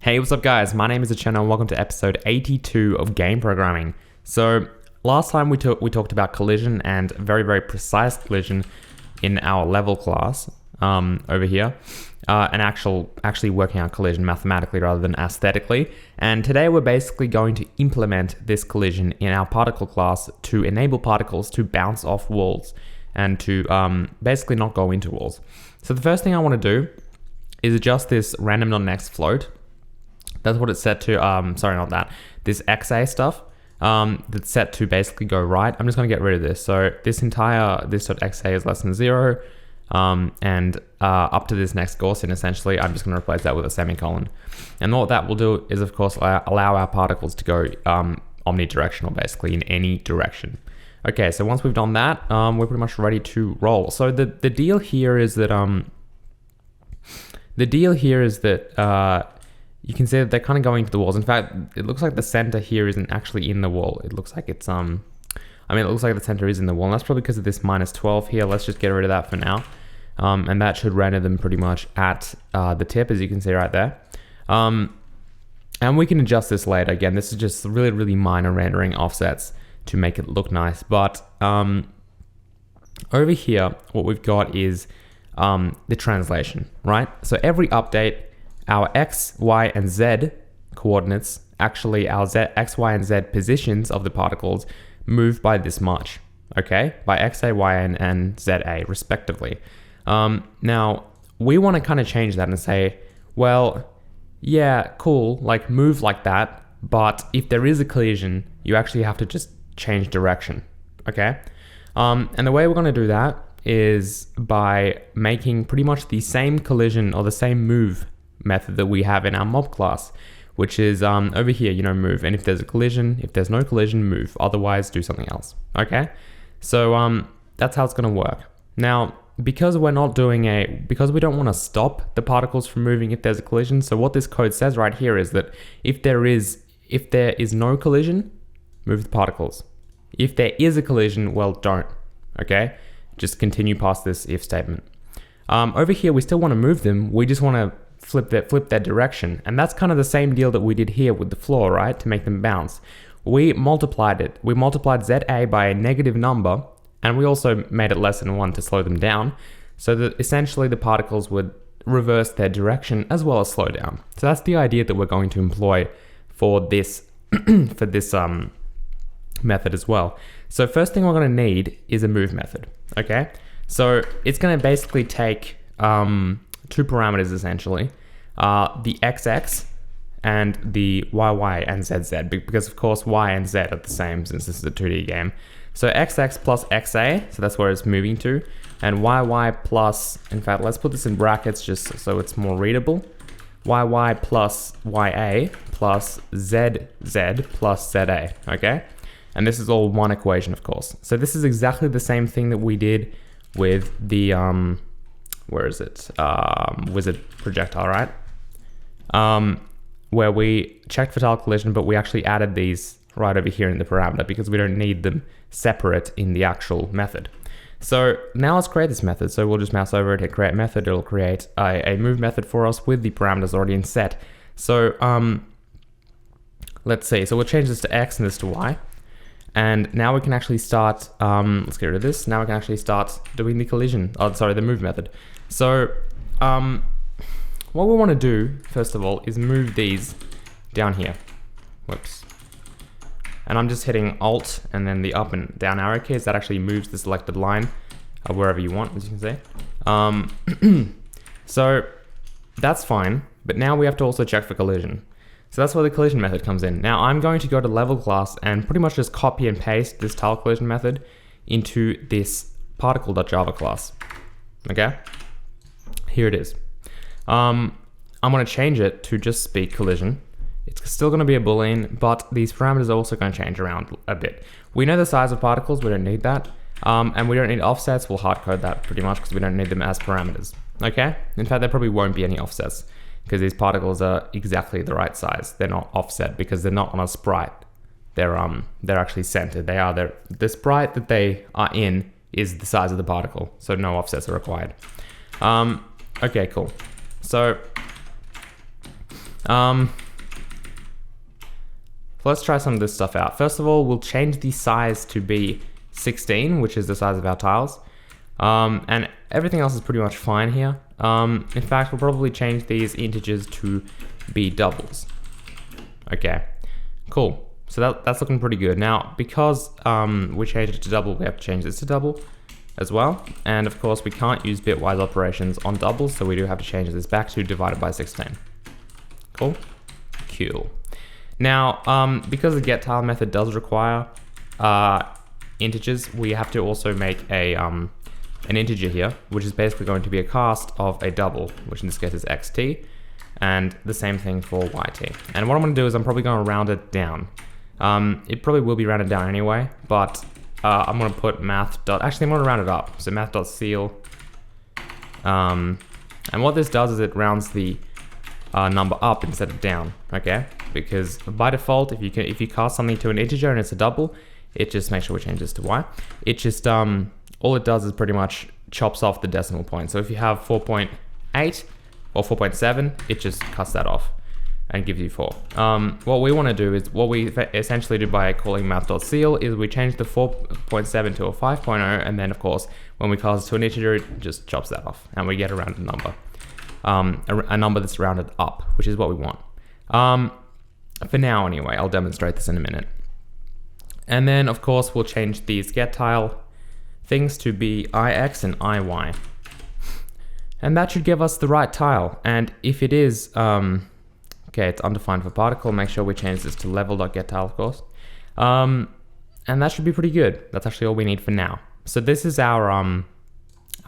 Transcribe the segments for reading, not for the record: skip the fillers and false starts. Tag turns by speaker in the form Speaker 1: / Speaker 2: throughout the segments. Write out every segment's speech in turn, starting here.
Speaker 1: Hey, what's up guys? My name is Cherno and welcome to episode 82 of game programming. So last time we talked about collision and very precise collision in our level class over here, and actually working out collision mathematically rather than aesthetically. And today we're basically going to implement this collision in our particle class to enable particles to bounce off walls and to basically not go into walls. So the first thing I want to do is adjust this random.next float. That's what it's set to, sorry, not that. This XA stuff that's set to basically go right. I'm just going to get rid of this. So this.xa is less than 0. And up to this next Gaussian, essentially, I'm just going to replace that with a semicolon. And what that will do is, of course, allow our particles to go omnidirectional, basically, in any direction. Okay, so once we've done that, we're pretty much ready to roll. So the deal here is that you can see that they're kind of going to the walls. In fact, it looks like the center here isn't actually in the wall. It looks like it's it looks like the center is in the wall. And that's probably because of this -12 here. Let's just get rid of that for now. And that should render them pretty much at the tip, as you can see right there. And we can adjust this later. Again, this is just really minor rendering offsets to make it look nice. But over here, what we've got is the translation, right? So every update, our X, Y, and Z coordinates, actually our X, Y, and Z positions of the particles move by this much, okay? By XA, YN, and ZA, respectively. Now, we want to kind of change that and say, well, yeah, cool, like move like that, but if there is a collision, you actually have to just change direction, okay? And the way we're going to do that is by making pretty much the same collision or the same move method that we have in our mob class, which is over here, move. And if there's a collision, if there's no collision, move. Otherwise, do something else. Okay? So that's how it's going to work. Now, because we don't want to stop the particles from moving if there's a collision, so what this code says right here is that if there is no collision, move the particles. If there is a collision, well, don't. Okay? Just continue past this if statement. Over here, we still want to move them. We just want to flip that direction. And that's kind of the same deal that we did here with the floor, right? To make them bounce. We multiplied it. We multiplied ZA by a negative number, and we also made it less than 1 to slow them down, so that essentially the particles would reverse their direction as well as slow down. So that's the idea that we're going to employ for this method as well. So first thing we're going to need is a move method, okay? So it's going to basically take two parameters essentially, the XX and the YY and ZZ, because of course Y and Z are the same since this is a 2D game. So XX plus XA, so that's where it's moving to, and YY plus, in fact, let's put this in brackets just so it's more readable, YY plus YA plus ZZ plus ZA, okay? And this is all one equation, of course. So this is exactly the same thing that we did with the, where is it? Wizard projectile, right? Where we checked for tile collision, but we actually added these right over here in the parameter because we don't need them separate in the actual method. So now let's create this method. So we'll just mouse over it, hit create method. It'll create a move method for us with the parameters already in set. So let's see. So we'll change this to X and this to Y. And now we can actually start, let's get rid of this. Now we can actually start doing the collision, the move method. So what we want to do, first of all, is move these down here. Whoops. And I'm just hitting Alt and then the up and down arrow keys. That actually moves the selected line wherever you want, as you can see. So that's fine, but now we have to also check for collision. So that's where the collision method comes in. Now I'm going to go to level class and pretty much just copy and paste this tile collision method into this particle.java class. Okay? Here it is. I'm going to change it to just be collision. It's still going to be a boolean, but these parameters are also going to change around a bit. We know the size of particles, we don't need that. And we don't need offsets, we'll hard code that pretty much because we don't need them as parameters. Okay? In fact, there probably won't be any offsets because these particles are exactly the right size. They're not offset because they're not on a sprite. They're actually centered. The sprite that they are in is the size of the particle, so no offsets are required. Okay, cool. So Let's try some of this stuff out. First of all, we'll change the size to be 16, which is the size of our tiles. And everything else is pretty much fine here. In fact, we'll probably change these integers to be doubles. Okay, cool. So that's looking pretty good. Now, because we changed it to double, we have to change this to double as well. And of course, we can't use bitwise operations on doubles, so we do have to change this back to divided by 16. Cool? Cool. Now, because the getTile method does require integers, we have to also make an integer here, which is basically going to be a cast of a double, which in this case is xt, and the same thing for yt. And what I'm going to do is I'm probably going to round it down. It probably will be rounded down anyway, but I'm going to put actually I'm going to round it up. So math.ceil. And what this does is it rounds the number up instead of down, okay? Because by default, if you cast something to an integer and it's a double, it just makes sure we change this to y. It just all it does is pretty much chops off the decimal point. So if you have 4.8 or 4.7, it just cuts that off and gives you 4. What we want to do is, what we essentially do by calling math.ceil is we change the 4.7 to a 5.0, and then of course, when we cast it to an integer, it just chops that off, and we get a rounded number. A number that's rounded up, which is what we want. For now anyway, I'll demonstrate this in a minute. And then of course, we'll change these getTile things to be ix and iy. And that should give us the right tile. And if it is, okay, it's undefined for particle, make sure we change this to level.getTile, of course. And that should be pretty good. That's actually all we need for now. So this is our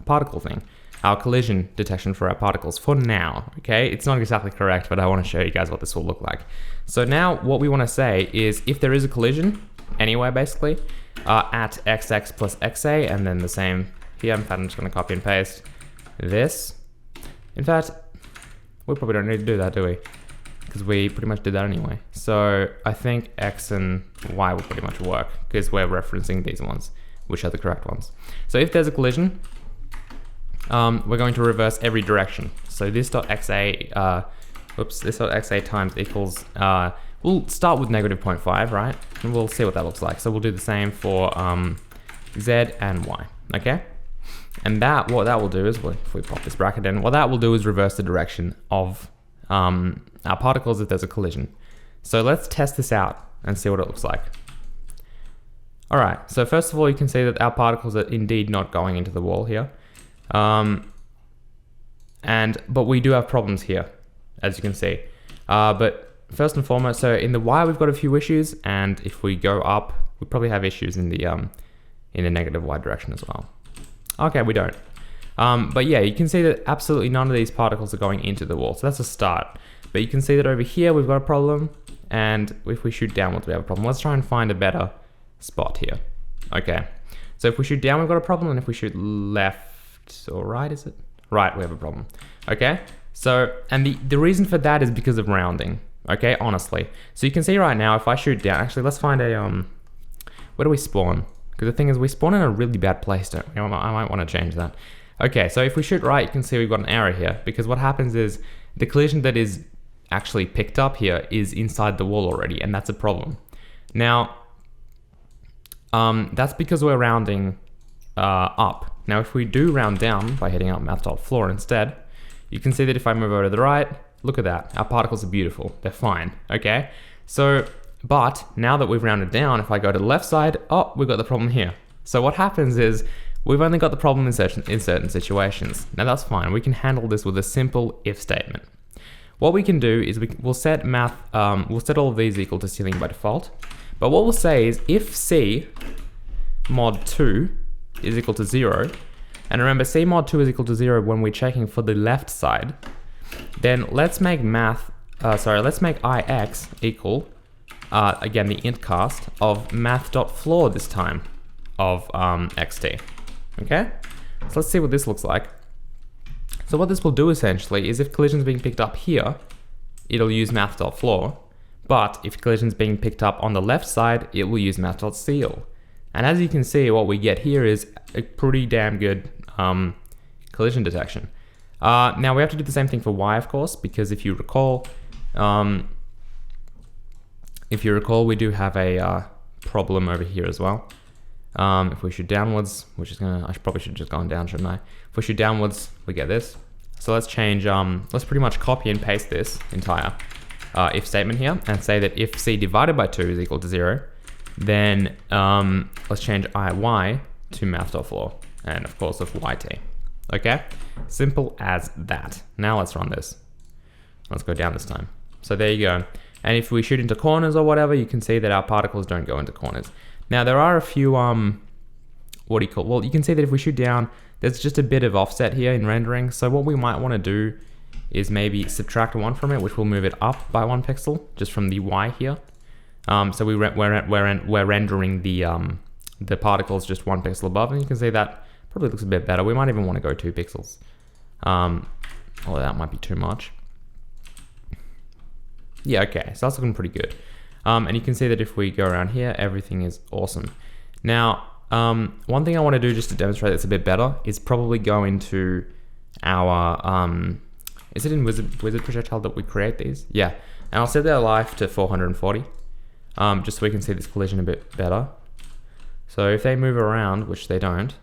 Speaker 1: particle thing, our collision detection for our particles for now, okay? It's not exactly correct, but I want to show you guys what this will look like. So now what we want to say is if there is a collision, anywhere basically, at xx plus xa, and then the same here. In fact, I'm just going to copy and paste this. In fact, we probably don't need to do that, do we? Because we pretty much did that anyway. So I think x and y will pretty much work because we're referencing these ones, which are the correct ones. So if there's a collision, we're going to reverse every direction. So this .xa, this .xa times equals, we'll start with negative 0.5, right? And we'll see what that looks like. So we'll do the same for z and y, okay? And what that will do is, if we pop this bracket in, what that will do is reverse the direction of our particles if there's a collision. So let's test this out and see what it looks like. All right, so first of all, you can see that our particles are indeed not going into the wall here. But we do have problems here, as you can see. But first and foremost, so in the y we've got a few issues, and if we go up, we probably have issues in the negative y direction as well. Okay, we don't. But yeah, you can see that absolutely none of these particles are going into the wall, so that's a start. But you can see that over here we've got a problem, and if we shoot downwards we have a problem. Let's try and find a better spot here. Okay, so if we shoot down we've got a problem, and if we shoot left or right, is it? Right, we have a problem. Okay, so, and the reason for that is because of rounding. Okay, honestly. So you can see right now, if I shoot down, actually let's find a, where do we spawn? Because the thing is, we spawn in a really bad place, don't we? I might want to change that. Okay, so if we shoot right, you can see we've got an error here, because what happens is the collision that is actually picked up here is inside the wall already, and that's a problem. Now, that's because we're rounding up. Now, if we do round down by hitting up math.floor instead, you can see that if I move over to the right, look at that. Our particles are beautiful. They're fine, okay? So, but now that we've rounded down, if I go to the left side, oh, we've got the problem here. So what happens is we've only got the problem in certain situations. Now that's fine. We can handle this with a simple if statement. What we can do is we'll set we'll set all of these equal to ceiling by default. But what we'll say is if C mod 2 is equal to 0, and remember C mod 2 is equal to 0 when we're checking for the left side, then let's make let's make ix equal, again, the int cast of math.floor this time of xt, okay? So let's see what this looks like. So what this will do essentially is if collision's being picked up here, it'll use math.floor, but if collision's being picked up on the left side, it will use math.ceil. And as you can see, what we get here is a pretty damn good collision detection. Now we have to do the same thing for y, of course, because if you recall, If you recall, we do have a problem over here as well. If we shoot downwards, I probably should have just gone down, shouldn't I? If we shoot downwards, we get this. So let's change, let's pretty much copy and paste this entire if statement here and say that if c divided by 2 is equal to 0, then let's change iy to math.floor and of course of yt. Okay, simple as that. Now let's run this. Let's go down this time. So there you go. And if we shoot into corners or whatever, you can see that our particles don't go into corners. Now there are a few, well, you can see that if we shoot down, there's just a bit of offset here in rendering. So what we might want to do is maybe subtract 1 from it, which will move it up by 1 pixel, just from the Y here. So we're rendering the particles just 1 pixel above, and you can see that probably looks a bit better. We might even want to go 2 pixels. Although that might be too much. Yeah, okay, so that's looking pretty good. And you can see that if we go around here, everything is awesome. Now, one thing I want to do just to demonstrate this a bit better is probably go into our, is it in Wizard Projectile that we create these? Yeah, and I'll set their life to 440, just so we can see this collision a bit better. So if they move around, which they don't,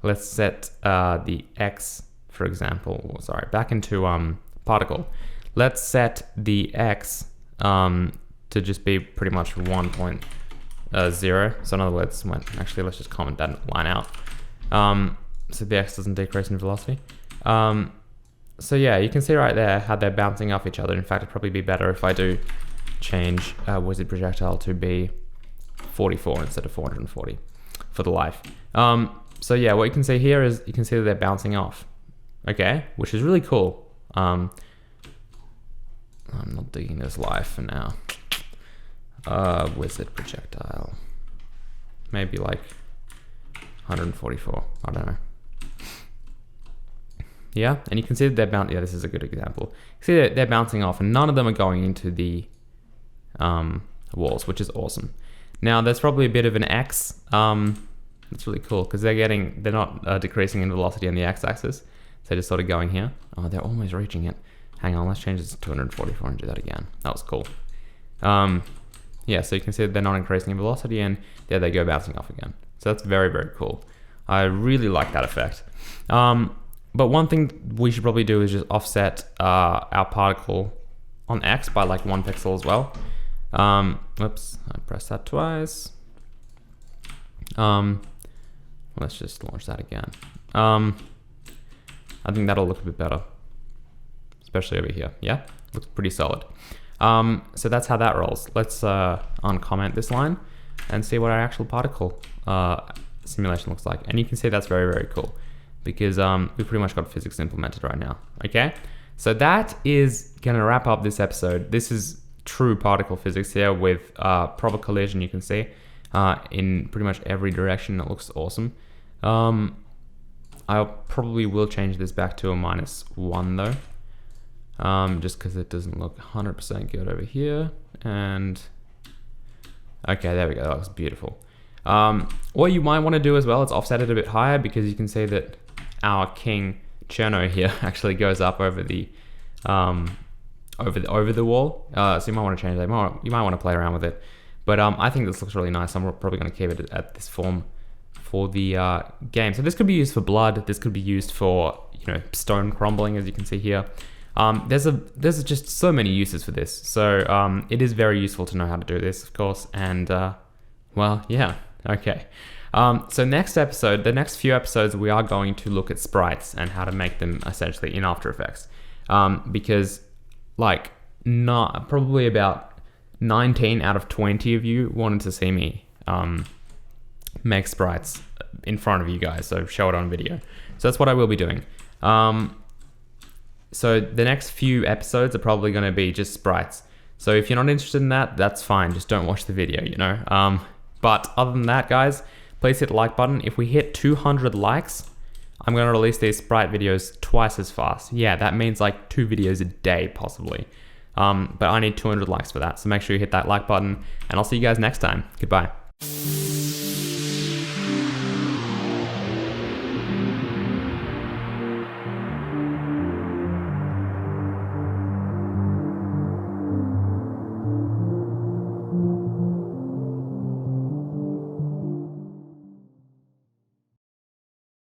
Speaker 1: let's set the X, for example, back into particle. Let's set the X to just be pretty much 1.0. So in other words, actually let's just comment that line out. So the X doesn't decrease in velocity. So yeah, you can see right there how they're bouncing off each other. In fact, it'd probably be better if I do change Wizard Projectile to be 44 instead of 440 for the life. So yeah, what you can see here is you can see that they're bouncing off. Okay, which is really cool. I'm not digging this life for now. Wizard Projectile. Maybe like 144. I don't know. Yeah, and you can see that they're bouncing. Yeah, this is a good example. You see that they're bouncing off, and none of them are going into the walls, which is awesome. Now, there's probably a bit of an X. It's really cool because they're not decreasing in velocity on the x-axis. So they're just sort of going here. Oh, they're almost reaching it. Hang on, let's change this to 244 and do that again. That was cool. Yeah, so you can see that they're not increasing in velocity, and there they go bouncing off again. So that's very, very cool. I really like that effect. But one thing we should probably do is just offset our particle on X by like 1 pixel as well. Whoops, I pressed that twice. Let's just launch that again. I think that'll look a bit better, especially over here. Yeah, looks pretty solid. So that's how that rolls. Let's uncomment this line and see what our actual particle simulation looks like. And you can see that's very, very cool because we've pretty much got physics implemented right now. Okay, so that is gonna wrap up this episode. This is true particle physics here with proper collision, you can see, in pretty much every direction. It looks awesome. I probably will change this back to a -1 though. Just because it doesn't look 100% good over here. And okay, there we go, that looks beautiful. What you might want to do as well is offset it a bit higher, because you can see that our king Cherno here actually goes up over the over the wall. So you might want to change that. You might want to play around with it. But I think this looks really nice. I'm probably going to keep it at this form for the game. So this could be used for blood. This could be used for, you know, stone crumbling, as you can see here. There's just so many uses for this. So it is very useful to know how to do this, of course. And well, yeah, okay. So next episode, the next few episodes, we are going to look at sprites and how to make them essentially in After Effects. Because like probably about 19 out of 20 of you wanted to see me make sprites in front of you guys, so show it on video. So that's what I will be doing. So the next few episodes are probably going to be just sprites. So if you're not interested in that, that's fine. Just don't watch the video, you know. But other than that, guys, please hit the like button. If we hit 200 likes, I'm going to release these sprite videos twice as fast. Yeah, that means like 2 videos a day, possibly. But I need 200 likes for that. So make sure you hit that like button, and I'll see you guys next time. Goodbye.